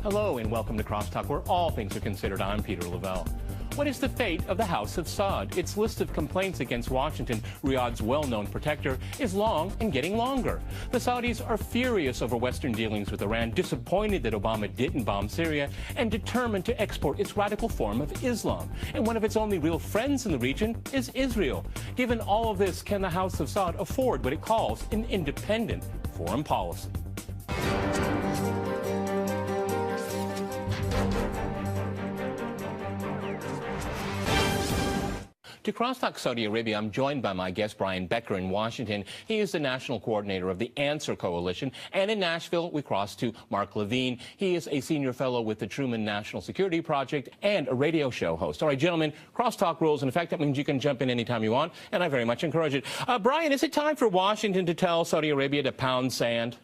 Hello and welcome to Crosstalk, where all things are considered. I'm Peter Lavelle. What is the fate of the House of Saud? Its list of complaints against Washington, Riyadh's well-known protector, is long and getting longer. The Saudis are furious over Western dealings with Iran, disappointed that Obama didn't bomb Syria, and determined to export its radical form of Islam. And one of its only real friends in the region is Israel. Given all of this, can the House of Saud afford what it calls an independent foreign policy? To Crosstalk Saudi Arabia, I'm joined by my guest, Brian Becker, in Washington. He is the national coordinator of the Answer Coalition. And in Nashville, we cross to Mark Levine. He is a senior fellow with the Truman National Security Project and a radio show host. All right, gentlemen, Crosstalk rules in effect. That means you can jump in anytime you want, and I very much encourage it. Brian, is it time for Washington to tell Saudi Arabia to pound sand?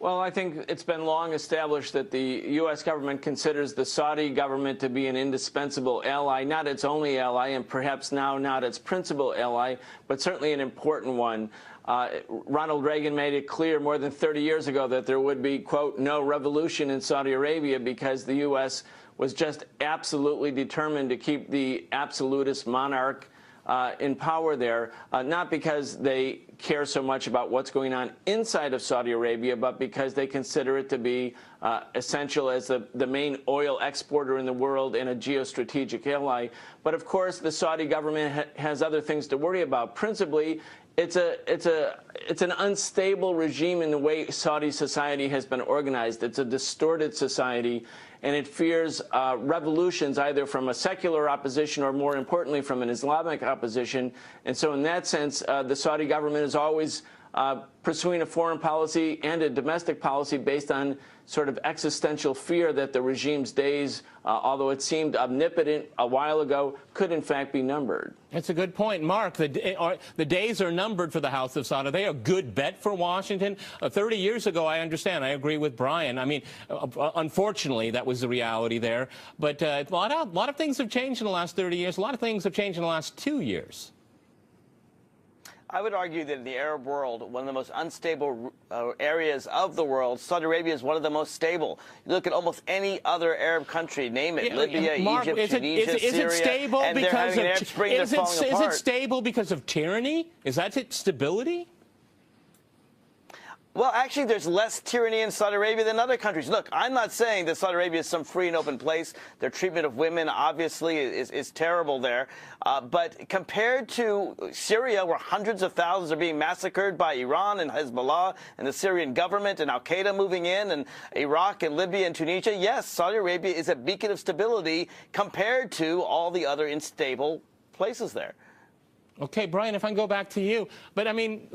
Well, I think it's been long established that the U.S. government considers the Saudi government to be an indispensable ally, not its only ally, and perhaps now not its principal ally, but certainly an important one. Ronald Reagan made it clear more than 30 years ago that there would be, quote, no revolution in Saudi Arabia because the U.S. was just absolutely determined to keep the absolutist monarch in power there, not because they care so much about what's going on inside of Saudi Arabia, but because they consider it to be essential as the main oil exporter in the world and a geostrategic ally. But of course, the Saudi government has other things to worry about. Principally, it's an unstable regime in the way Saudi society has been organized. It's a distorted society, and it fears revolutions either from a secular opposition or, more importantly, from an Islamic opposition. And so in that sense, the Saudi government is always pursuing a foreign policy and a domestic policy based on sort of existential fear that the regime's days, although it seemed omnipotent a while ago, could in fact be numbered. That's a good point. Mark, the days are numbered for the House of Saud. Are they a good bet for Washington? 30 years ago, I understand. I agree with Brian. I mean, unfortunately, that was the reality there. But a lot of things have changed in the last 30 years. A lot of things have changed in the last 2 years. I would argue that in the Arab world, one of the most unstable areas of the world, Saudi Arabia is one of the most stable. You look at almost any other Arab country, name it, Libya, Mark, Egypt, Tunisia, Syria, and they're having an Arab Spring that's falling apart. Is it stable because of tyranny? Is that it, stability? Well, actually, there's less tyranny in Saudi Arabia than other countries. Look, I'm not saying that Saudi Arabia is some free and open place. Their treatment of women, obviously, is terrible there. But compared to Syria, where hundreds of thousands are being massacred by Iran and Hezbollah and the Syrian government and al-Qaeda moving in, and Iraq and Libya and Tunisia, yes, Saudi Arabia is a beacon of stability compared to all the other unstable places there. Okay, Brian, if I can go back to you. But, I mean,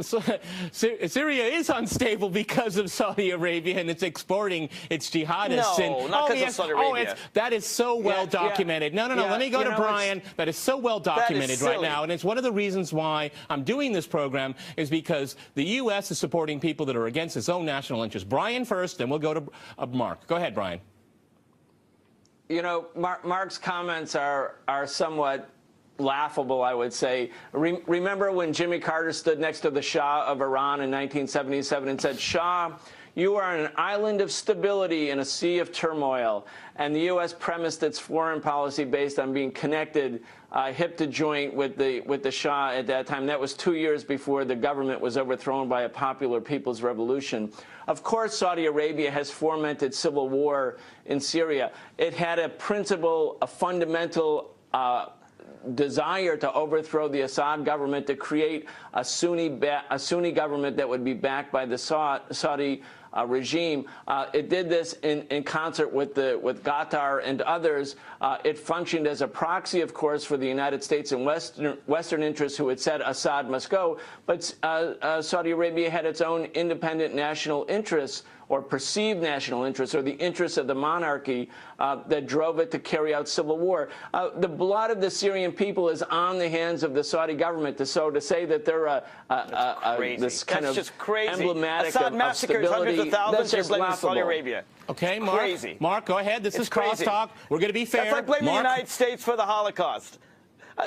Syria is unstable because of Saudi Arabia, and it's exporting its jihadists. No, not because of Saudi Arabia. That is so well documented. No, let me go to Brian. That is so well documented right now, and it's one of the reasons why I'm doing this program is because the U.S. is supporting people that are against its own national interests. Brian first, then we'll go to Mark. Go ahead, Brian. You know, Mark's comments are somewhat laughable, I would say. Remember when Jimmy Carter stood next to the Shah of Iran in 1977 and said, "Shah, you are an island of stability in a sea of turmoil." And the U.S. premised its foreign policy based on being connected hip to joint with the Shah at that time. That was 2 years before the government was overthrown by a popular people's revolution. Of course, Saudi Arabia has fomented civil war in Syria. It had a principle, a fundamental desire to overthrow the Assad government, to create a Sunni government that would be backed by the Saudi regime. It did this in concert with Qatar and others. It functioned as a proxy, of course, for the United States and Western interests who had said Assad must go. But Saudi Arabia had its own independent national interests, or perceived national interests, or the interests of the monarchy that drove it to carry out civil war. The blood of the Syrian people is on the hands of the Saudi government. So to say that they're this kind of emblematic of stability, hundreds of thousands, just blaming Saudi Arabia. Okay, Mark. Crazy. Mark, go ahead. This is Crosstalk. We're going to be fair. That's like blaming the United States for the Holocaust.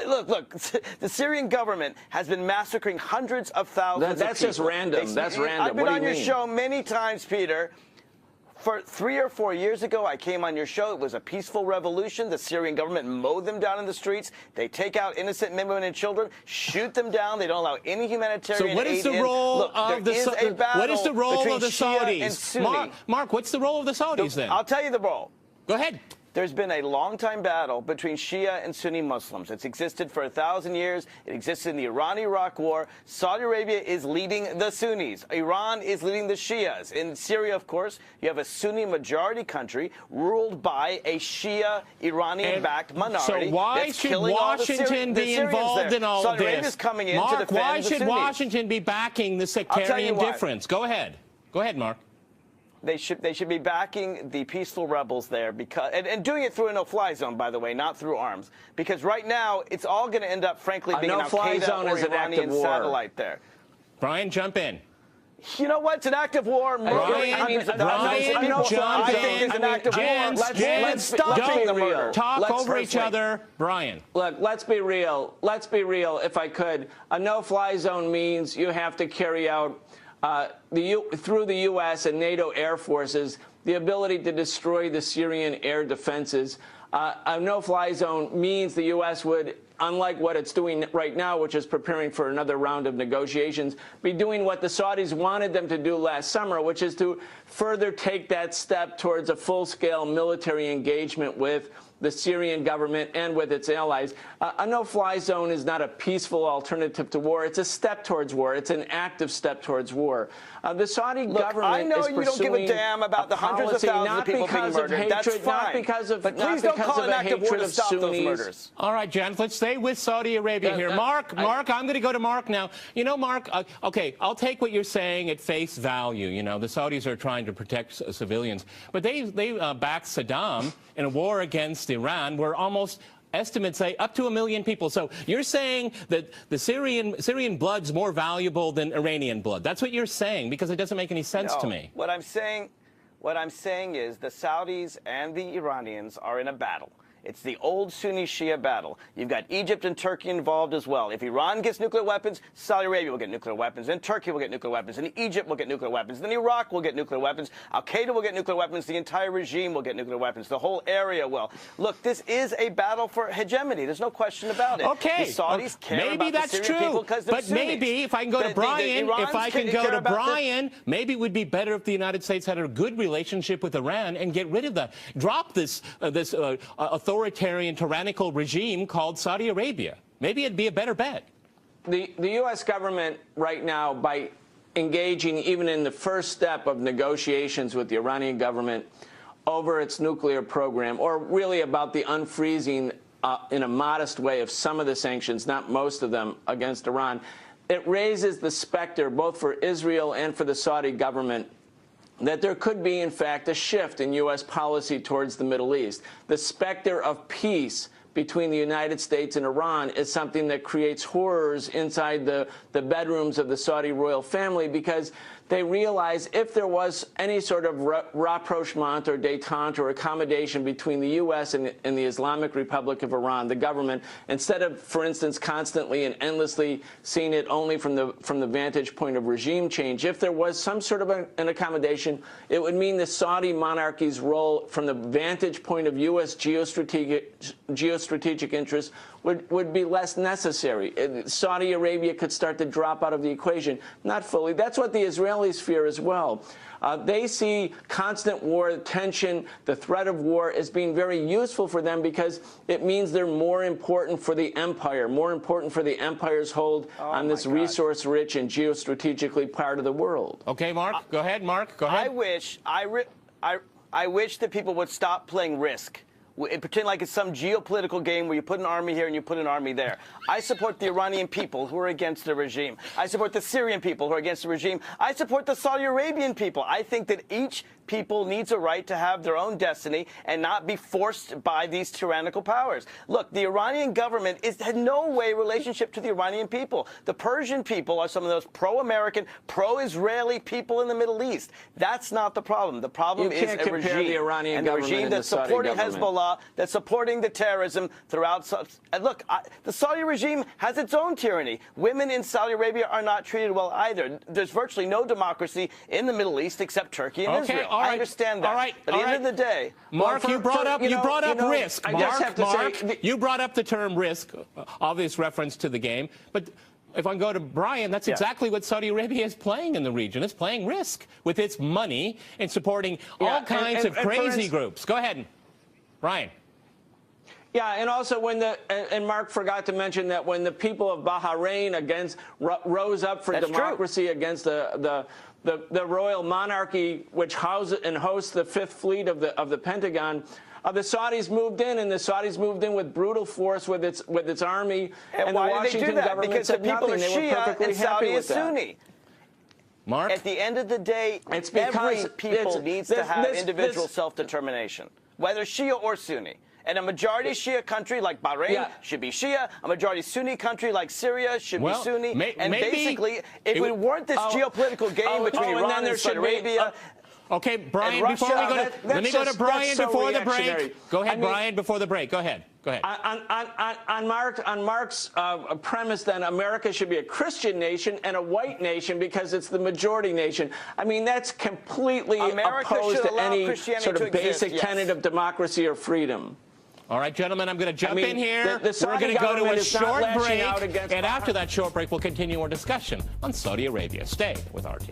Look, the Syrian government has been massacring hundreds of thousands of people. That's just random. That's random. I've been on your show many times, Peter. For 3 or 4 years ago, I came on your show. It was a peaceful revolution. The Syrian government mowed them down in the streets. They take out innocent men, women, and children, shoot them down. They don't allow any humanitarian aid. So what is the role of the Saudis? Mark, what's the role of the Saudis then? I'll tell you the role. Go ahead. There's been a long-time battle between Shia and Sunni Muslims. It's existed for 1,000 years. It existed in the Iran-Iraq War. Saudi Arabia is leading the Sunnis. Iran is leading the Shias. In Syria, of course, you have a Sunni majority country ruled by a Shia Iranian-backed minority. So why should Washington be involved in all Saudi this? Arabia's coming in to Mark, defend why the should Sunnis. Washington be backing the sectarian difference? Go ahead. Go ahead, Mark. They should be backing the peaceful rebels there because and doing it through a no-fly zone, by the way, not through arms. Because right now it's all going to end up, frankly, being an Al-Qaeda or Iranian satellite there. Brian, jump in. You know what? It's an active war. Murdering hundreds of thousands of people. I think it's an active war. Let's stop the murder. Talk over each other, Brian. Look, let's be real. Let's be real, if I could. A no-fly zone means you have to carry out through the U.S. and NATO air forces, the ability to destroy the Syrian air defenses. A no-fly zone means the U.S. would, unlike what it's doing right now, which is preparing for another round of negotiations, be doing what the Saudis wanted them to do last summer, which is to further take that step towards a full-scale military engagement with the Syrian government and with its allies. A no-fly zone is not a peaceful alternative to war. It's a step towards war. It's an active step towards war. The Saudi government I know is you don't give a damn about the hundreds of thousands of people being murdered. That's fine. Not because of, but please don't call an active war to stop those murders. All right, Jen, let's stay with Saudi Arabia here. Mark, I'm going to go to Mark now. You know, Mark, okay, I'll take what you're saying at face value. You know, the Saudis are trying to protect civilians. But they backed Saddam in a war against Iran where almost estimates say up to 1 million people. So you're saying that the Syrian blood's more valuable than Iranian blood. That's what you're saying, because it doesn't make any sense to me. What I'm saying is the Saudis and the Iranians are in a battle. It's the old Sunni-Shia battle. You've got Egypt and Turkey involved as well. If Iran gets nuclear weapons, Saudi Arabia will get nuclear weapons, and Turkey will get nuclear weapons, and Egypt will get nuclear weapons, then Iraq will get nuclear weapons, Al-Qaeda will get nuclear weapons, the entire regime will get nuclear weapons, the whole area will. Look, this is a battle for hegemony. There's no question about it. Okay. The Saudis care maybe about that's the Syrian people because they're but Sunnis. Maybe if I can go to Brian, maybe it would be better if the United States had a good relationship with Iran and get rid of drop this authoritarian, tyrannical regime called Saudi Arabia. Maybe it'd be a better bet. The U.S. government right now, by engaging even in the first step of negotiations with the Iranian government over its nuclear program, or really about the unfreezing in a modest way of some of the sanctions, not most of them, against Iran, it raises the specter, both for Israel and for the Saudi government, that there could be, in fact, a shift in U.S. policy towards the Middle East. The specter of peace between the United States and Iran is something that creates horrors inside the bedrooms of the Saudi royal family, because they realize if there was any sort of rapprochement or détente or accommodation between the U.S. and the Islamic Republic of Iran, the government, instead of, for instance, constantly and endlessly seeing it only from the vantage point of regime change, if there was some sort of an accommodation, it would mean the Saudi monarchy's role from the vantage point of U.S. geostrategic interests would be less necessary. Saudi Arabia could start to drop out of the equation. Not fully. That's what the Israelis fear as well. They see constant war, tension, the threat of war as being very useful for them, because it means they're more important for the empire, more important for the empire's hold on this resource-rich and geostrategically part of the world. Okay, Mark, go ahead. Mark, go ahead. I wish that people would stop playing Risk. Pretend like it's some geopolitical game where you put an army here and you put an army there. I support the Iranian people who are against the regime. I support the Syrian people who are against the regime. I support the Saudi Arabian people. I think that each people needs a right to have their own destiny and not be forced by these tyrannical powers. Look, the Iranian government had no way relationship to the Iranian people. The Persian people are some of those pro-American, pro-Israeli people in the Middle East. That's not the problem. The problem is a regime, the Iranian and the regime that's supporting Hezbollah, that's supporting the terrorism throughout. And look, the Saudi regime has its own tyranny. Women in Saudi Arabia are not treated well either. There's virtually no democracy in the Middle East except Turkey and Israel. I understand that. All right. But at the end of the day, Mark, you brought up risk. Mark, you brought up the term risk, obvious reference to the game. But if I go to Brian, that's exactly what Saudi Arabia is playing in the region. It's playing risk with its money and supporting all kinds of crazy groups. Go ahead, Brian. Yeah, and also and Mark forgot to mention that when the people of Bahrain rose up for democracy against the royal monarchy, which hosts the Fifth Fleet of the Pentagon, the Saudis moved in, and the Saudis moved in with brutal force with its army. And why the Washington did they do that? government Because said the people nothing. are They were Shia perfectly and happy Saudi with is that. Sunni. Mark? At the end of the day, It's because every people needs to have individual self-determination, whether Shia or Sunni. And a majority Shia country like Bahrain should be Shia. A majority Sunni country like Syria should be Sunni. And basically, if we weren't this geopolitical game between Iran and Saudi Arabia... Okay, Brian, before we go to... Let me go to Brian before the break. Go ahead, Brian, before the break. Go ahead. Go ahead. On Mark's premise, then, America should be a Christian nation and a white nation because it's the majority nation. I mean, that's completely opposed to any sort of basic tenet of democracy or freedom. All right, gentlemen, I'm going to jump in here. We're going to go to a short break, and after that short break, we'll continue our discussion on Saudi Arabia. Stay with RT.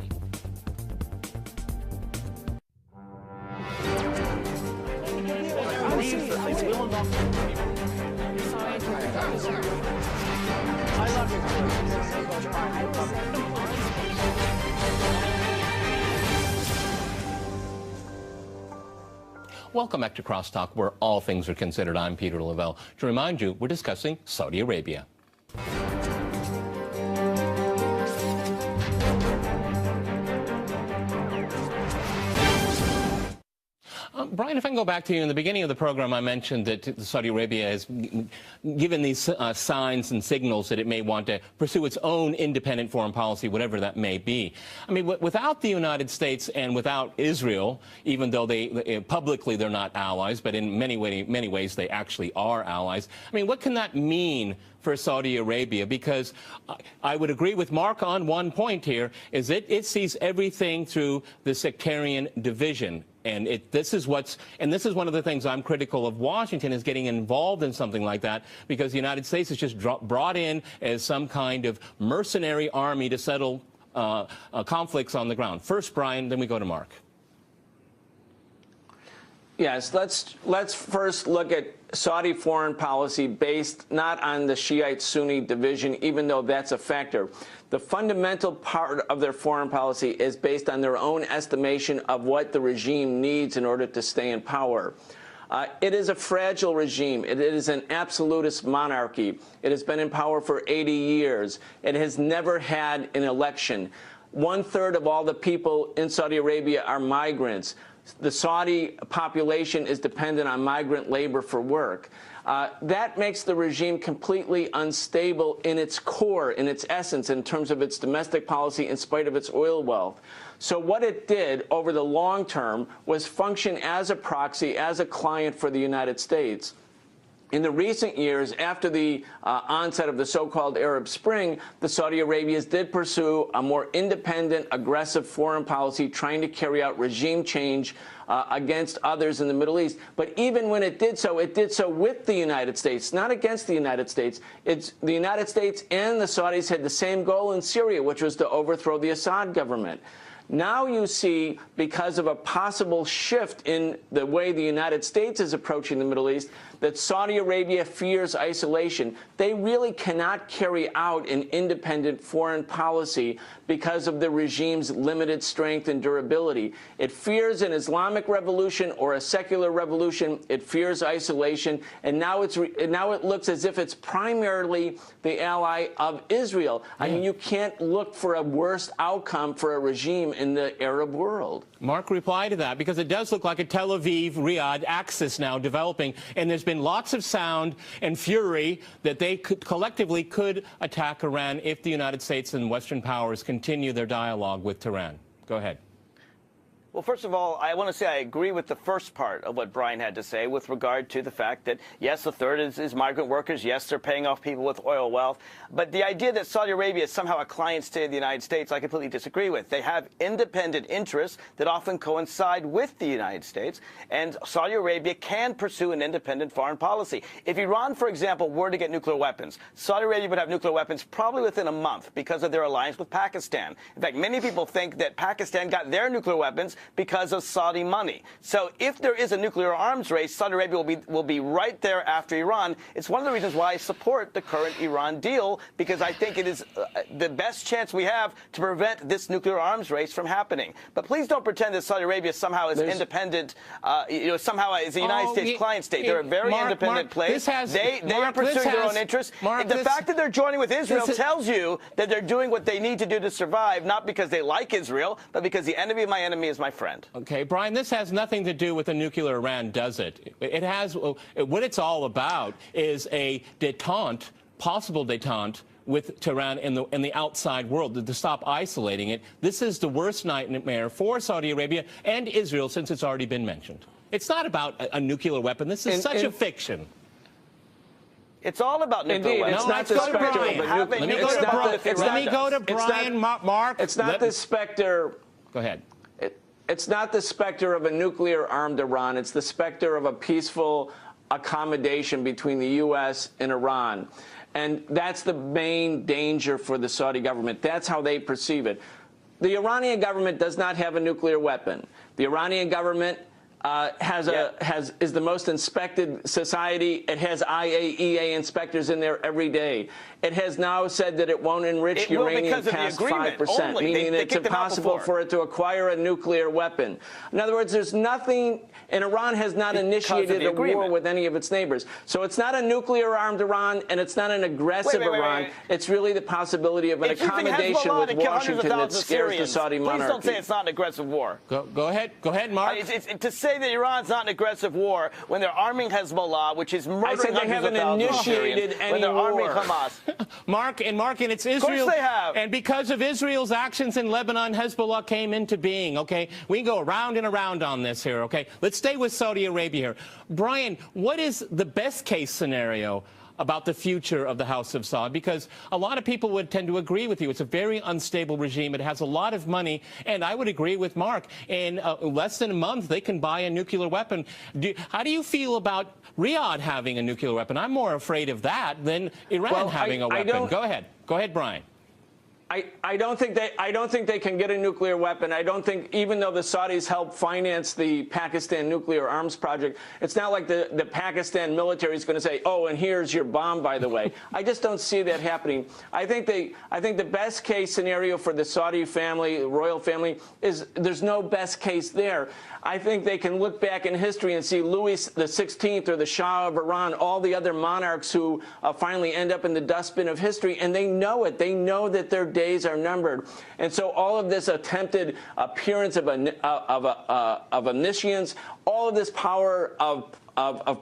Welcome back to Crosstalk, where all things are considered. I'm Peter Lavelle. To remind you, we're discussing Saudi Arabia. Brian, if I can go back to you, in the beginning of the program, I mentioned that Saudi Arabia has given these signs and signals that it may want to pursue its own independent foreign policy, whatever that may be. I mean, without the United States and without Israel, even though publicly they're not allies, but in many ways they actually are allies, I mean, what can that mean for Saudi Arabia? Because I would agree with Mark on one point here, is it sees everything through the sectarian division. And this is one of the things I'm critical of Washington, is getting involved in something like that, because the United States is just brought in as some kind of mercenary army to settle conflicts on the ground. First, Brian, then we go to Mark. Yes, let's first look at Saudi foreign policy based not on the Shiite-Sunni division, even though that's a factor. The fundamental part of their foreign policy is based on their own estimation of what the regime needs in order to stay in power. It is a fragile regime. It is an absolutist monarchy. It has been in power for 80 years. It has never had an election. 1/3 of all the people in Saudi Arabia are migrants. The Saudi population is dependent on migrant labor for work. That makes the regime completely unstable in its core, in its essence, in terms of its domestic policy, in spite of its oil wealth. So what it did over the long term was function as a proxy, as a client for the United States. In the recent years, after the onset of the so-called Arab Spring, the Saudi Arabians did pursue a more independent, aggressive foreign policy, trying to carry out regime change against others in the Middle East. But even when it did so with the United States, not against the United States. The United States and the Saudis had the same goal in Syria, which was to overthrow the Assad government. Now you see, because of a possible shift in the way the United States is approaching the Middle East, that Saudi Arabia fears isolation. They really cannot carry out an independent foreign policy because of the regime's limited strength and durability. It fears an Islamic revolution or a secular revolution. It fears isolation. And now it looks as if it's primarily the ally of Israel. I mean, you can't look for a worse outcome for a regime in the Arab world. Mark, reply to that, because it does look like a Tel Aviv-Riyadh axis now developing, and there's been lots of sound and fury that they collectively could attack Iran if the United States and Western powers continue their dialogue with Tehran. Go ahead. Well, first of all, I want to say I agree with the first part of what Brian had to say with regard to the fact that, yes, a third is migrant workers. Yes, they're paying off people with oil wealth. But the idea that Saudi Arabia is somehow a client state of the United States, I completely disagree with. They have independent interests that often coincide with the United States. And Saudi Arabia can pursue an independent foreign policy. If Iran, for example, were to get nuclear weapons, Saudi Arabia would have nuclear weapons probably within a month because of their alliance with Pakistan. In fact, many people think that Pakistan got their nuclear weapons because of Saudi money. So if there is a nuclear arms race, Saudi Arabia will be right there after Iran. It's one of the reasons why I support the current Iran deal, because I think it is the best chance we have to prevent this nuclear arms race from happening. But please don't pretend that Saudi Arabia somehow is independent, somehow is a United States client state. They're a very independent place. They are pursuing their own interests. The fact that they're joining with Israel tells you that they're doing what they need to do to survive, not because they like Israel, but because the enemy of my enemy is my friend. Okay, Brian, this has nothing to do with a nuclear Iran, does it? It has, what it's all about is a détente, possible détente, with Tehran in the outside world to stop isolating it. This is the worst nightmare for Saudi Arabia and Israel since it's already been mentioned. It's not about a nuclear weapon. This is such a fiction. It's all about nuclear weapons. No, let's go to Brian. Let me go to Brian, Mark. It's not the specter. Go ahead. It's not the specter of a nuclear-armed Iran. It's the specter of a peaceful accommodation between the U.S. and Iran. And that's the main danger for the Saudi government. That's how they perceive it. The Iranian government does not have a nuclear weapon. The Iranian government is the most inspected society. It has IAEA inspectors in there every day. It has now said that it won't enrich uranium past 5%, meaning it's impossible for it to acquire a nuclear weapon. In other words, there's nothing, and Iran has not initiated a war with any of its neighbors. So it's not a nuclear-armed Iran, and it's not an aggressive Iran. It's really the possibility of an accommodation with Washington that scares the Saudi monarchy. Please don't say it's not an aggressive war. Go ahead, Mark. To say that Iran's not an aggressive war when they're arming Hezbollah, which is murdering hundreds of thousands of Syrians, when they're arming Hamas. Mark, and it's Israel. Of course they have. And because of Israel's actions in Lebanon, Hezbollah came into being, okay? We can go around and around on this here, okay? Let's stay with Saudi Arabia here. Brian, what is the best-case scenario about the future of the House of Saud? Because a lot of people would tend to agree with you. It's a very unstable regime. It has a lot of money. And I would agree with Mark. In less than a month, they can buy a nuclear weapon. How do you feel about Riyadh having a nuclear weapon? I'm more afraid of that than Iran having a weapon. Go ahead, Brian. I don't think they can get a nuclear weapon. I don't think, even though the Saudis helped finance the Pakistan nuclear arms project, it's not like the Pakistan military is going to say, oh, and here's your bomb, by the way. I just don't see that happening. I think the best case scenario for the Saudi family, the royal family, is there's no best case there. I think they can look back in history and see Louis XVI or the Shah of Iran, all the other monarchs who finally end up in the dustbin of history, and they know it. They know that their days are numbered. And so all of this attempted appearance of omniscience, all of this power of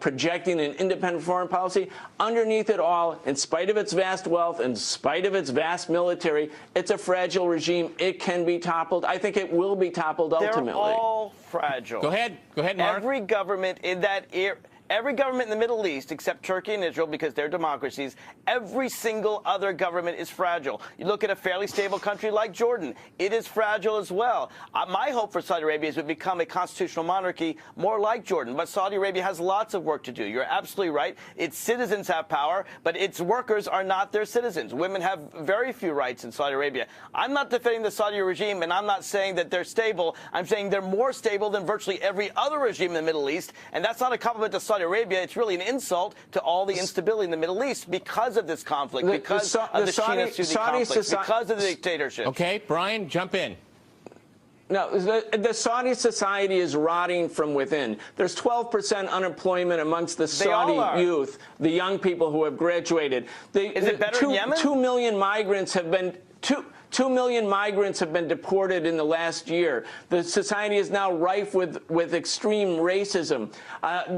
projecting an independent foreign policy, underneath it all, in spite of its vast wealth, in spite of its vast military, it's a fragile regime. It can be toppled. I think it will be toppled ultimately. They're all fragile. Go ahead, Mark. Every government in that era. Every government in the Middle East, except Turkey and Israel, because they're democracies, every single other government is fragile. You look at a fairly stable country like Jordan, it is fragile as well. My hope for Saudi Arabia is to become a constitutional monarchy more like Jordan, but Saudi Arabia has lots of work to do. You're absolutely right. Its citizens have power, but its workers are not their citizens. Women have very few rights in Saudi Arabia. I'm not defending the Saudi regime, and I'm not saying that they're stable. I'm saying they're more stable than virtually every other regime in the Middle East, and that's not a compliment to Saudi Arabia. It's really an insult to all the instability in the Middle East because of this conflict, because of the Shia-Sunni conflict, because of the dictatorship. Okay, Brian, jump in. No, the Saudi society is rotting from within. There's 12% unemployment amongst the Saudi youth, the young people who have graduated. Is it better in Yemen? 2 million migrants have been... 2 million migrants have been deported in the last year. The society is now rife with extreme racism.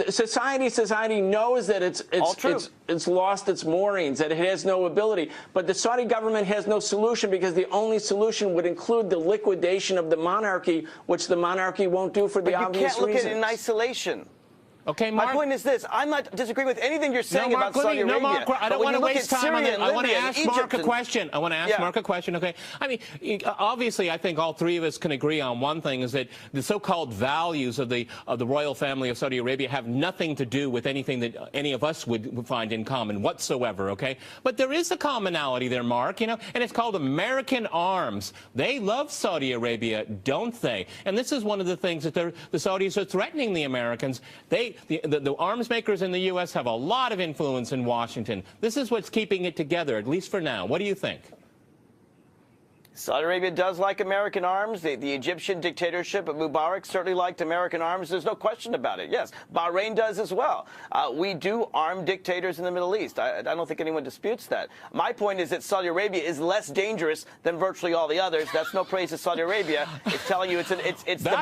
Society knows that it's lost its moorings, that it has no ability. But the Saudi government has no solution, because the only solution would include the liquidation of the monarchy, which the monarchy won't do for the obvious reasons. You can't look at it in isolation. Okay, Mark. My point is this. I'm not disagreeing with anything you're saying about Saudi Arabia. No, Mark, I don't want to waste time on it. I want to ask Mark a question. Okay. I mean, obviously, I think all three of us can agree on one thing, is that the so-called values of the royal family of Saudi Arabia have nothing to do with anything that any of us would find in common whatsoever, okay? But there is a commonality there, Mark, and it's called American arms. They love Saudi Arabia, don't they? And this is one of the things that the Saudis are threatening the Americans. The arms makers in the U.S. have a lot of influence in Washington. This is what's keeping it together, at least for now. What do you think? Saudi Arabia does like American arms. The Egyptian dictatorship of Mubarak certainly liked American arms. There's no question about it. Yes, Bahrain does as well. We do arm dictators in the Middle East. I don't think anyone disputes that. My point is that Saudi Arabia is less dangerous than virtually all the others. That's no praise to Saudi Arabia. It's telling you it's the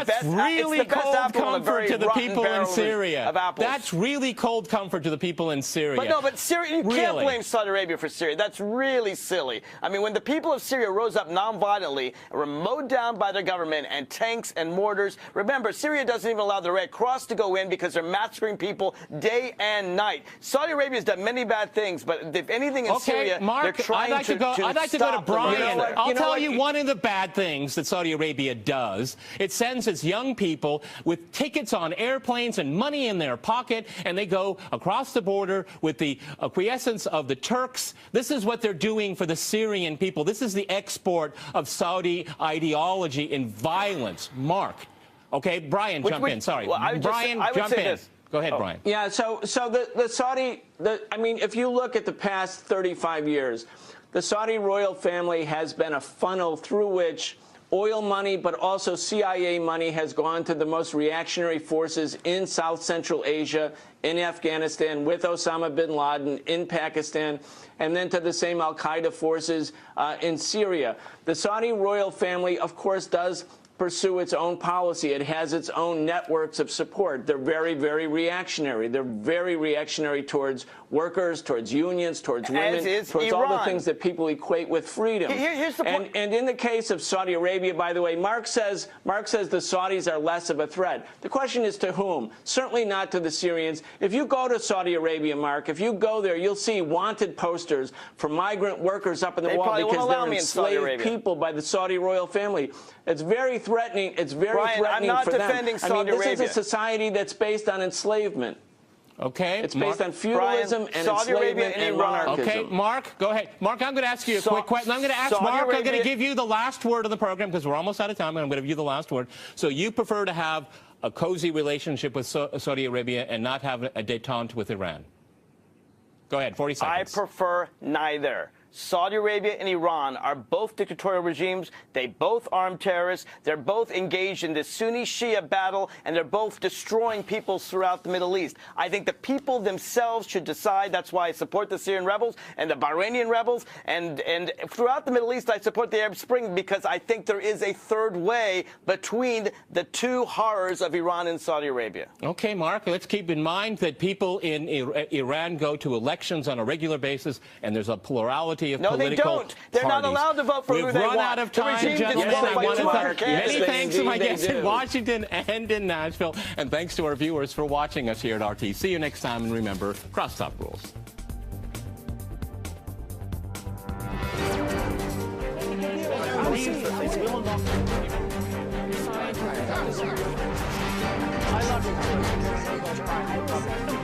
best. Really it's the best cold apple comfort to the people in Syria. Of That's really cold comfort to the people in Syria. But Syria, you can't blame Saudi Arabia for Syria. That's really silly. I mean, when the people of Syria rose up non-violently, were mowed down by their government and tanks and mortars. Remember, Syria doesn't even allow the Red Cross to go in because they're massacring people day and night. Saudi Arabia has done many bad things, but if anything in Syria, Mark, they're trying I'd like to go to Brian. I'll tell you one of the bad things that Saudi Arabia does. It sends its young people with tickets on airplanes and money in their pocket, and they go across the border with the acquiescence of the Turks. This is what they're doing for the Syrian people. This is the export of Saudi ideology in violence. Mark. Okay, Brian, jump in. Sorry. Well, Brian, jump in. Go ahead, Brian. Yeah, so the Saudi, I mean, if you look at the past 35 years, the Saudi royal family has been a funnel through which oil money, but also CIA money, has gone to the most reactionary forces in South Central Asia, in Afghanistan, with Osama bin Laden, in Pakistan, and then to the same al-Qaeda forces in Syria. The Saudi royal family, of course, does pursue its own policy. It has its own networks of support. They're very, very reactionary. They're very reactionary towards workers, towards unions, towards women, towards Iran. all the things that people equate with freedom. Here's the point. And in the case of Saudi Arabia, by the way, Mark says the Saudis are less of a threat. The question is to whom? Certainly not to the Syrians. If you go to Saudi Arabia, Mark, if you go there, you'll see wanted posters for migrant workers up in the wall because they're enslaved people by the Saudi royal family. It's very threatening. It's very threatening I'm not for them. defending Saudi Arabia. This is a society that's based on enslavement. Okay. It's based on feudalism and Saudi enslavement Arabia and Iran. Okay, Mark, go ahead. Mark, I'm going to ask you a quick question. I'm going to ask Mark, I'm going to give you the last word of the program because we're almost out of time, and I'm going to give you the last word. So you prefer to have a cozy relationship with Saudi Arabia and not have a détente with Iran? Go ahead, 40 seconds. I prefer neither. Saudi Arabia and Iran are both dictatorial regimes. They both arm terrorists. They're both engaged in this Sunni-Shia battle, and they're both destroying peoples throughout the Middle East. I think the people themselves should decide. That's why I support the Syrian rebels and the Bahrainian rebels. And throughout the Middle East, I support the Arab Spring because I think there is a third way between the two horrors of Iran and Saudi Arabia. Okay, Mark, let's keep in mind that people in Iran go to elections on a regular basis, and there's a plurality of political they don't. They're parties. not allowed to vote for who they want. We've run out of time, gentlemen. I want to thank many thanks to my guests in Washington and in Nashville, and thanks to our viewers for watching us here at RT. See you next time, and remember, crosstalk rules. I love you.